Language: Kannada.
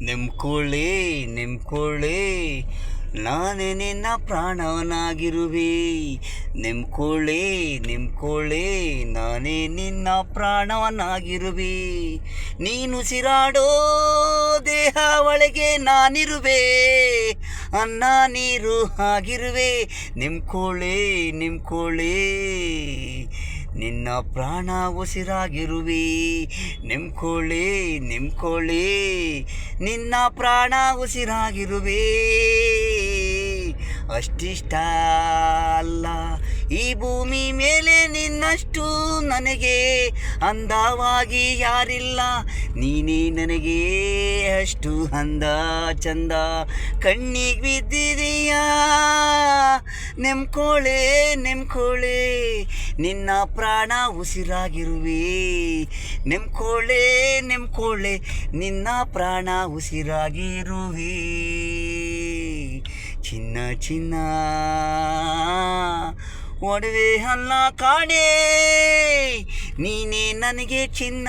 ನೆಮ್ಕೊಳ್ಳಿ ನೆಮ್ಕೊಳ್ಳಿ ನಾನೇ ನಿನ್ನ ಪ್ರಾಣವನಾಗಿರುವೆ. ನೆಮ್ಕೊಳ್ಳಿ ನೆಮ್ಕೊಳ್ಳಿ ನಾನೇ ನಿನ್ನ ಪ್ರಾಣವನಾಗಿರುವೆ. ನೀನು ಉಸಿರಾಡೋ ದೇಹ ಒಳಗೆ ನಾನಿರುವೆ, ಅನ್ನ ನೀರು ಆಗಿರುವೆ. ನೆಮ್ಕೊಳ್ಳಿ ನೆಮ್ಕೊಳ್ಳಿ ನಿನ್ನ ಪ್ರಾಣ ಉಸಿರಾಗಿರುವೆ. ನೆಮ್ಕೊಳ್ಳಿ ನೆಮ್ಕೊಳ್ಳಿ ನಿನ್ನ ಪ್ರಾಣ ಉಸಿರಾಗಿರುವೆ. ಅಷ್ಟಿಷ್ಟ ಅಲ್ಲ ಈ ಭೂಮಿ ಮೇಲೆ ನಿನ್ನಷ್ಟು ನನಗೆ ಅಂದವಾಗಿ ಯಾರಿಲ್ಲ. ನೀನೇ ನನಗೆ ಅಷ್ಟು ಅಂದ ಚಂದ ಕಣ್ಣಿಗೆ ಬಿದ್ದಿದೀಯಾ. ನೆಮ್ಕೊಳ್ಳೆ ನೆಮ್ಕೊಳ್ಳೆ ನಿನ್ನ ಪ್ರಾಣ ಉಸಿರಾಗಿರುವೆ. ನೆಮ್ಕೊಳ್ಳೆ ನೆಮ್ಕೊಳ್ಳೆ ನಿನ್ನ ಪ್ರಾಣ ಉಸಿರಾಗಿರುವೆ. ಚಿನ್ನ ಚಿನ್ನ ಒಡವೆ ಅಲ್ಲ ಕಾಣೆ, ನೀನೇ ನನಗೆ ಚಿನ್ನ.